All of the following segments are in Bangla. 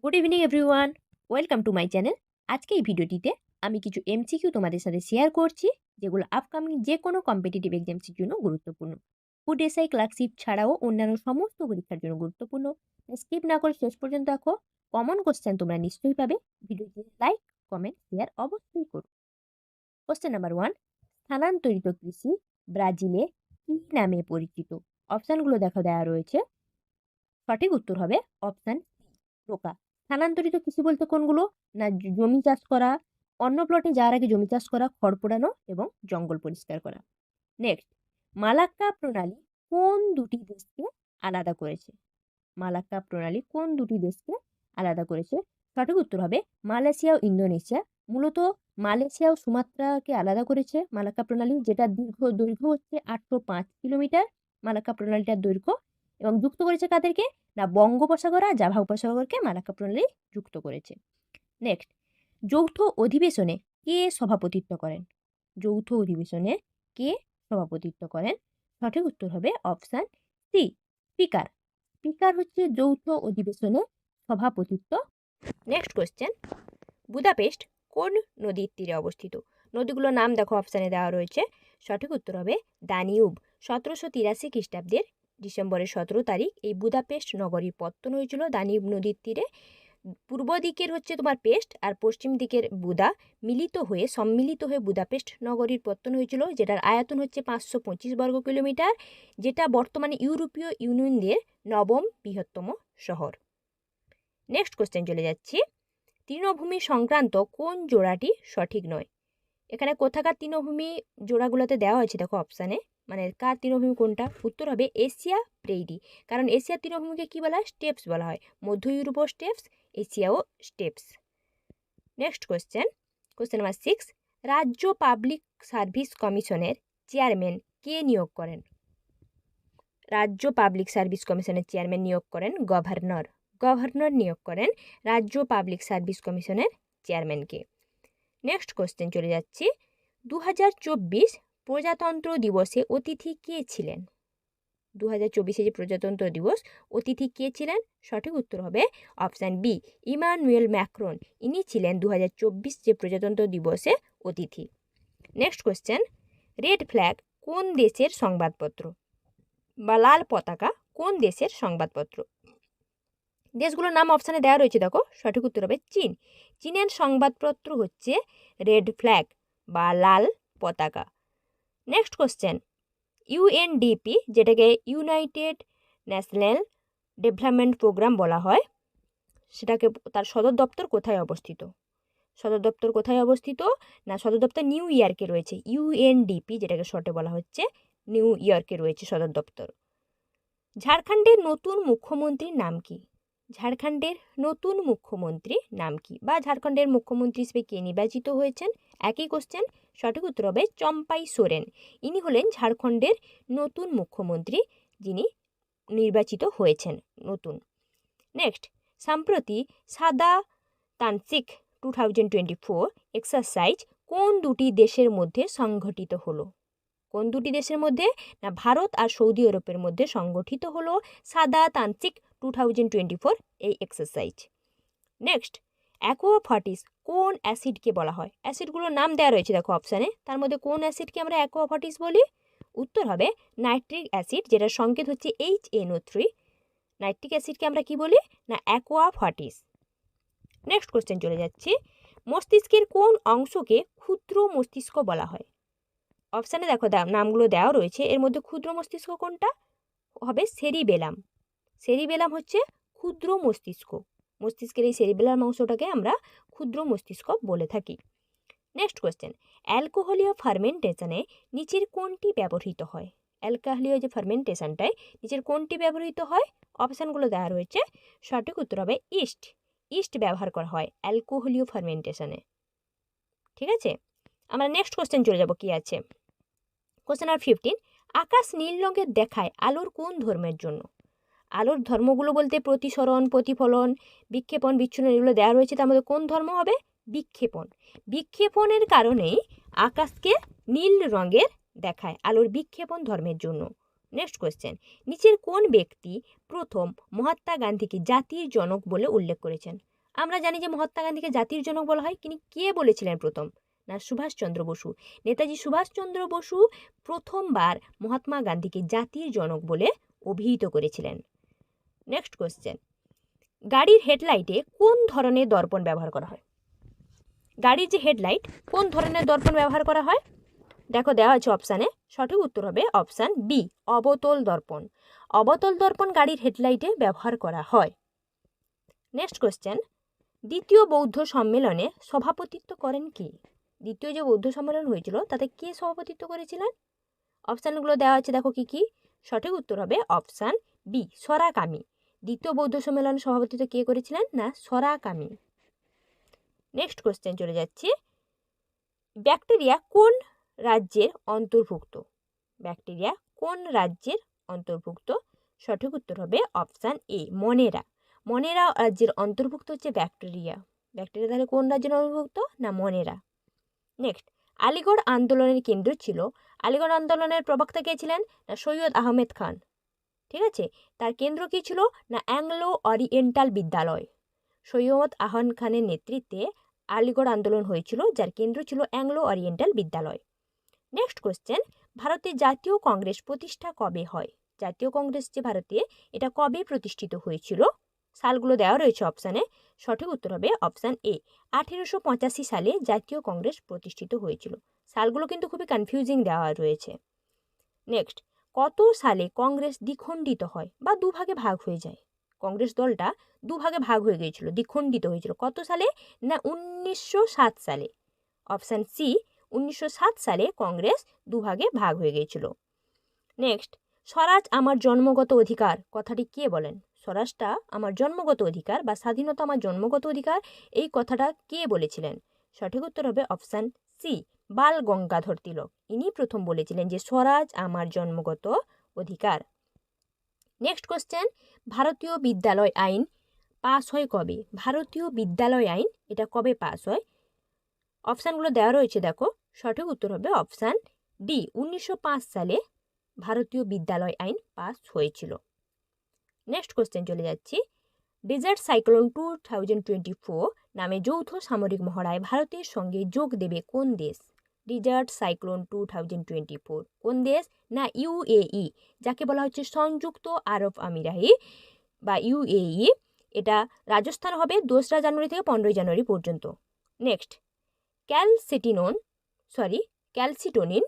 Good evening everyone, welcome to my channel. আজকে এই ভিডিওটিতে আমি কিছু এমসিকিউ তোমাদের সাথে শেয়ার করছি, যেগুলো আপকামিং যে কোনো কম্পিটিটিভ এক্সামসের জন্য গুরুত্বপূর্ণ। ফুড এসআই ক্লার্কশিপ ছাড়াও অন্যান্য সমস্ত পরীক্ষার জন্য গুরুত্বপূর্ণ। স্কিপ না করে শেষ পর্যন্ত দেখো। কমন কোশ্চেন তোমরা নিশ্চয়ই পাবে। ভিডিওটি লাইক, কমেন্ট, শেয়ার অবশ্যই করো। কোশ্চেন নাম্বার 1, স্থানান্তরিত কৃষি ব্রাজিলে কি নামে পরিচিত? অপশানগুলো দেখো দেওয়া রয়েছে। সঠিক উত্তর হবে অপশান রোকা। স্থানান্তরিত কৃষি বলতে কোনগুলো? না জমি চাষ করা, অন্য প্লটে যাওয়ার আগে জমি চাষ করা, খড় পোড়ানো এবং জঙ্গল পরিষ্কার করা। নেক্সট, মালাক্কা প্রণালী কোন দুটি দেশকে আলাদা করেছে? মালাক্কা প্রণালী কোন দুটি দেশকে আলাদা করেছে? সঠিক উত্তর হবে মালয়েশিয়া ও ইন্দোনেশিয়া। মূলত মালয়েশিয়া ও সুমাত্রাকে আলাদা করেছে মালাক্কা প্রণালী, যেটা দৈর্ঘ্য হচ্ছে 805 কিলোমিটার মালাক্কা প্রণালীটার দৈর্ঘ্য। এবং যুক্ত করেছে কাদেরকে? না বঙ্গোপসাগর আর জাভা উপসাগরকে মালাক্কা প্রণালী যুক্ত করেছে। নেক্সট, যৌথ অধিবেশনে কে সভাপতিত্ব করেন? যৌথ অধিবেশনে কে সভাপতিত্ব করেন? সঠিক উত্তর হবে অপশান সি, স্পিকার। স্পিকার হচ্ছে যৌথ অধিবেশনে সভাপতিত্ব। নেক্সট কোশ্চেন, বুদাপেস্ট কোন নদীর তীরে অবস্থিত? নদীগুলোর নাম দেখো অপশানে দেওয়া রয়েছে। সঠিক উত্তর হবে দানিউব। 1783 খ্রিস্টাব্দের ডিসেম্বরের 17 তারিখ এই বুদাপেস্ট নগরীর পত্তন হয়েছিল দানিউব নদীর তীরে। পূর্ব দিকের হচ্ছে তোমার পেস্ট আর পশ্চিম দিকের বুদা সম্মিলিত হয়ে বুদাপেস্ট নগরীর পত্তন হয়েছিল, যেটার আয়তন হচ্ছে 525 বর্গ কিলোমিটার, যেটা বর্তমানে ইউরোপীয় ইউনিয়নের 9ম বৃহত্তম শহর। নেক্সট কোশ্চেন চলে যাচ্ছি, তৃণভূমি সংক্রান্ত কোন জোড়াটি সঠিক নয়? এখানে কোথাকার তৃণভূমি জোড়াগুলোতে দেওয়া হয়েছে দেখো অপশানে, মানে কার তৃণভূমি কোনটা? উত্তর হবে এশিয়া প্রেইরি। কারণ এশিয়ার তৃণভূমিকে কী বলা হয়? স্টেপস বলা হয়। মধ্য ইউরোপও স্টেপস, এশিয়াও স্টেপস। নেক্সট কোশ্চেন নাম্বার 6, রাজ্য পাবলিক সার্ভিস কমিশনের চেয়ারম্যান কে নিয়োগ করেন? রাজ্য পাবলিক সার্ভিস কমিশনের চেয়ারম্যান নিয়োগ করেন গভর্নর নিয়োগ করেন রাজ্য পাবলিক সার্ভিস কমিশনের চেয়ারম্যানকে। নেক্সট কোশ্চেন চলে যাচ্ছি, 2024 প্রজাতন্ত্র দিবসে অতিথি কে ছিলেন? 2024 যে প্রজাতন্ত্র দিবস, অতিথি কে ছিলেন? সঠিক উত্তর হবে অপশান বি, ইমানুয়েল ম্যাক্রন। ইনি ছিলেন 2024 যে প্রজাতন্ত্র দিবসে অতিথি। নেক্সট কোশ্চেন, রেড ফ্ল্যাগ কোন দেশের সংবাদপত্র? বা লাল পতাকা কোন দেশের সংবাদপত্র? দেশগুলোর নাম অপশানে দেওয়া রয়েছে দেখো। সঠিক উত্তর হবে চীন। চীনের সংবাদপত্র হচ্ছে রেড ফ্ল্যাগ বা লাল পতাকা। নেক্সট কোশ্চেন, ইউএনডিপি যেটাকে ইউনাইটেড ন্যাশনাল ডেভেলপমেন্ট প্রোগ্রাম বলা হয়, সেটাকে তার সদর দপ্তর কোথায় অবস্থিত? সদর দপ্তর কোথায় অবস্থিত? না সদর দপ্তর নিউ ইয়র্কে রয়েছে। ইউএনডিপি যেটাকে শর্টে বলা হচ্ছে, নিউ ইয়র্কে রয়েছে সদর দপ্তর। ঝাড়খণ্ডের নতুন মুখ্যমন্ত্রীর নাম কি? ঝাড়খণ্ডের নতুন মুখ্যমন্ত্রীর নাম কি? বা ঝাড়খণ্ডের মুখ্যমন্ত্রী হিসেবে কে নির্বাচিত হয়েছেন? একই কোশ্চেন। সঠিক উত্তর হবে চম্পাই সোরেন। ইনি হলেন ঝাড়খণ্ডের নতুন মুখ্যমন্ত্রী, যিনি নির্বাচিত হয়েছেন নতুন। নেক্সট, সম্প্রতি সাদা তানসিক 2024 এক্সারসাইজ কোন দুটি দেশের মধ্যে সংঘটিত হলো? কোন দুটি দেশের মধ্যে? না ভারত আর সৌদি আরবের মধ্যে সংগঠিত হলো সাদা তানসিক 2024 এই এক্সারসাইজ। নেক্সট, অ্যাকোয়াফাটিস কোন অ্যাসিডকে বলা হয়? অ্যাসিডগুলোর নাম দেওয়া রয়েছে দেখো অপশানে। তার মধ্যে কোন অ্যাসিডকে আমরা অ্যাকোয়াফাটিস বলি? উত্তর হবে নাইট্রিক অ্যাসিড, যেটার সংকেত হচ্ছে HNO3। নাইট্রিক অ্যাসিডকে আমরা কি বলি? না অ্যাকোয়াফাটিস। নেক্সট কোশ্চেন চলে যাচ্ছি, মস্তিষ্কের কোন অংশকে ক্ষুদ্র মস্তিষ্ক বলা হয়? অপশানে দেখো নামগুলো দেওয়া রয়েছে, এর মধ্যে ক্ষুদ্র মস্তিষ্ক কোনটা? হবে সেরিবেলাম। সেরিবেলাম হচ্ছে ক্ষুদ্র মস্তিষ্ক। মস্তিষ্কের এই সেরিবেলাম অংশটাকে আমরা ক্ষুদ্র মস্তিষ্ক বলে থাকি। নেক্সট কোশ্চেন, অ্যালকোহলীয় ফার্মেন্টেশনে নিচের কোনটি ব্যবহৃত হয়? অ্যালকোহলীয় যে ফার্মেন্টেশনটায় নিচের কোনটি ব্যবহৃত হয়? অপশানগুলো দেওয়া রয়েছে। সঠিক উত্তর হবে ইস্ট ব্যবহার করা হয় অ্যালকোহলীয় ফার্মেন্টেশনে। ঠিক আছে, আমরা নেক্সট কোশ্চেন চলে যাব। কি আছে? কোশ্চেন নাম্বার 15, আকাশ নীল রঙের দেখায় আলোর কোন ধর্মের জন্য? আলোর ধর্মগুলো বলতে প্রতিসরণ, প্রতিফলন, বিক্ষেপণ, বিচ্ছুরণ এগুলো দেওয়া রয়েছে। তার মধ্যে কোন ধর্ম হবে? বিক্ষেপণ। বিক্ষেপণের কারণেই আকাশকে নীল রঙের দেখায়, আলোর বিক্ষেপণ ধর্মের জন্য। নেক্সট কোশ্চেন, নিচের কোন ব্যক্তি প্রথম মহাত্মা গান্ধীকে জাতির জনক বলে উল্লেখ করেছেন? আমরা জানি যে মহাত্মা গান্ধীকে জাতির জনক বলা হয়, কিন্তু কে বলেছিলেন প্রথম? না সুভাষচন্দ্র বসু। নেতাজি সুভাষচন্দ্র বসু প্রথমবার মহাত্মা গান্ধীকে জাতির জনক বলে অভিহিত করেছিলেন। নেক্সট কোশ্চেন, গাড়ির হেডলাইটে কোন ধরনের দর্পণ ব্যবহার করা হয়? গাড়ির যে হেডলাইট, কোন ধরনের দর্পণ ব্যবহার করা হয়? দেখো দেওয়া আছে অপশানে, সঠিক উত্তর হবে অপশান বি, অবতল দর্পণ। অবতল দর্পণ গাড়ির হেডলাইটে ব্যবহার করা হয়। নেক্সট কোশ্চেন, দ্বিতীয় বৌদ্ধ সম্মেলনে সভাপতিত্ব করেন কে? দ্বিতীয় যে বৌদ্ধ সম্মেলন হয়েছিল তাতে কে সভাপতিত্ব করেছিলেন? অপশানগুলো দেওয়া আছে, দেখো কি কি। সঠিক উত্তর হবে অপশান বি, সরাকামি। দ্বিতীয় বৌদ্ধ সম্মেলনে সভাপতিত্ব কে করেছিলেন? না সরাকামি। নেক্সট কোশ্চেন চলে যাচ্ছি, ব্যাকটেরিয়া কোন রাজ্যের অন্তর্ভুক্ত? ব্যাকটেরিয়া কোন রাজ্যের অন্তর্ভুক্ত? সঠিক উত্তর হবে অপশান এ, মনেরা। মনেরা রাজ্যের অন্তর্ভুক্ত হচ্ছে ব্যাকটেরিয়া। ব্যাকটেরিয়া তাহলে কোন রাজ্যের অন্তর্ভুক্ত? না মনেরা। নেক্সট, আলিগড় আন্দোলনের কেন্দ্র ছিল, আলিগড় আন্দোলনের প্রবক্তা কে ছিলেন? না সৈয়দ আহমেদ খান। ঠিক আছে, তার কেন্দ্র কি ছিল? না অ্যাংলো ওরিয়েন্টাল বিদ্যালয়। সৈয়দ আহমদ খানের নেতৃত্বে আলিগড় আন্দোলন হয়েছিল, যার কেন্দ্র ছিল অ্যাংলো ওরিয়েন্টাল বিদ্যালয়। নেক্সট কোশ্চেন, ভারতের জাতীয় কংগ্রেস প্রতিষ্ঠা কবে হয়? জাতীয় কংগ্রেস যে ভারতে, এটা কবে প্রতিষ্ঠিত হয়েছিল? সালগুলো দেওয়া রয়েছে অপশানে। সঠিক উত্তর হবে অপশান এ, 1885 সালে জাতীয় কংগ্রেস প্রতিষ্ঠিত হয়েছিল। সালগুলো কিন্তু খুবই কনফিউজিং দেওয়া রয়েছে। নেক্সট, কত সালে কংগ্রেস দ্বিখণ্ডিত হয় বা দুভাগে ভাগ হয়ে যায়? কংগ্রেস দলটা দুভাগে ভাগ হয়ে গিয়েছিল, দ্বিখণ্ডিত হয়েছিল কত সালে? না 1907 সালে। অপশান সি, 1907 সালে কংগ্রেস দুভাগে ভাগ হয়ে গিয়েছিল। নেক্সট, স্বরাজ আমার জন্মগত অধিকার কথাটি কে বলেন? স্বরাজটা আমার জন্মগত অধিকার বা স্বাধীনতা আমার জন্মগত অধিকার, এই কথাটা কে বলেছিলেন? সঠিক উত্তর হবে অপশান সি, বাল গঙ্গাধর তিলক। ইনি প্রথম বলেছিলেন যে স্বরাজ আমার জন্মগত অধিকার। নেক্সট কোশ্চেন, ভারতীয় বিদ্যালয় আইন পাস হয় কবে? ভারতীয় বিদ্যালয় আইন এটা কবে পাস হয়? অপশানগুলো দেওয়া রয়েছে, দেখো। সঠিক উত্তর হবে অপশান ডি, 1905 সালে ভারতীয় বিদ্যালয় আইন পাস হয়েছিল। নেক্সট কোশ্চেন চলে যাচ্ছি, ডেজার্ট সাইক্লোন 2024 নামে যৌথ সামরিক মহড়ায় ভারতের সঙ্গে যোগ দেবে কোন দেশ? ডেজার্ট সাইক্লোন 2024 কোন দেশ? না ইউএই, যাকে বলা হচ্ছে সংযুক্ত আরব আমিরাত বা ইউএই। এটা রাজস্থান হবে 2রা জানুয়ারি থেকে 15ই জানুয়ারি পর্যন্ত। নেক্সট, ক্যালসিটোনিন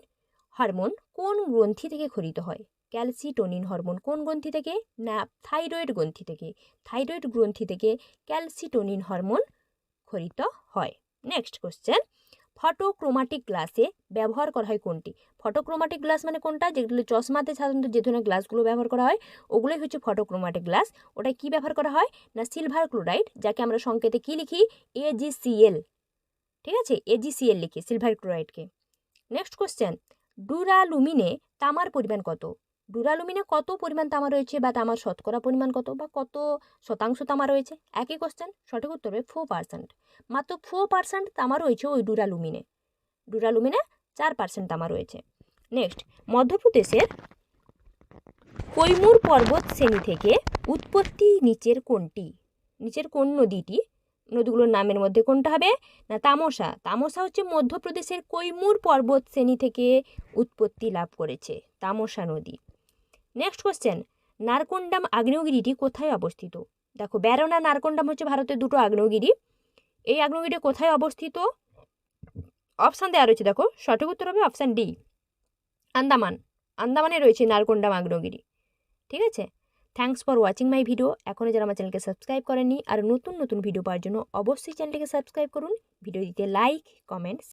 হরমোন কোন গ্রন্থি থেকে ক্ষরিত হয়? ক্যালসিটোনিন হরমোন কোন গ্রন্থি থেকে? না থাইরয়েড গ্রন্থি থেকে। থাইরয়েড গ্রন্থি থেকে ক্যালসিটোনিন হরমোন ক্ষরিত হয়। নেক্সট কোশ্চেন, ফটোক্রোমাটিক গ্লাসে ব্যবহার করা হয় কোনটি? ফটোক্রোমাটিক গ্লাস মানে কোনটা? যেগুলো চশমাতে সাধারণত যে ধরনের গ্লাসগুলো ব্যবহার করা হয় ওগুলোই হচ্ছে ফটোক্রোমাটিক গ্লাস। ওটা কি ব্যবহার করা হয়? না সিলভার ক্লোরাইড, যাকে আমরা সংকেতে কি লিখি? AgCl। ঠিক আছে, AgCl লিখি সিলভার ক্লোরাইডকে। নেক্সট কোশ্চেন, ডুরালুমিনে তামার পরিমাণ কত? ডুরালুমিনে কত পরিমাণ তামা রয়েছে বা তামার শতকরা পরিমাণ কত বা কত শতাংশ তামা রয়েছে? একই কোশ্চেন, সঠিক উত্তর হবে 4%। মাত্র 4% তামা রয়েছে ওই ডুরালুমিনে। ডুরালুমিনে 4% তামা রয়েছে। নেক্সট, মধ্যপ্রদেশের কৈমুর পর্বত শ্রেণী থেকে উৎপত্তি নিচের কোনটি? নিচের কোন নদীটি? নদীগুলোর নামের মধ্যে কোনটা হবে? না তামসা। তামসা হচ্ছে মধ্যপ্রদেশের কৈমুর পর্বত শ্রেণী থেকে উৎপত্তি লাভ করেছে, তামসা নদী। নেক্সট কোশ্চেন, নারকোন্ডাম আগ্নেয়গিরিটি কোথায় অবস্থিত? দেখো ব্যারোনা নারকোন্ডাম হচ্ছে ভারতের দুটো আগ্নেয়গিরি। এই আগ্নেয়গিরি কোথায় অবস্থিত? অপশান দেওয়া রয়েছে, দেখো। সঠিক উত্তর হবে অপশান ডি, আন্দামান। আন্দামানে রয়েছে নারকোন্ডাম আগ্নেয়গিরি। ঠিক আছে, thanks for watching my video. এখনও যারা আমার চ্যানেলকে সাবস্ক্রাইব করেননি আর নতুন নতুন ভিডিও পাওয়ার জন্য অবশ্যই চ্যানেলটিকে সাবস্ক্রাইব করুন। ভিডিওটিতে লাইক, কমেন্টস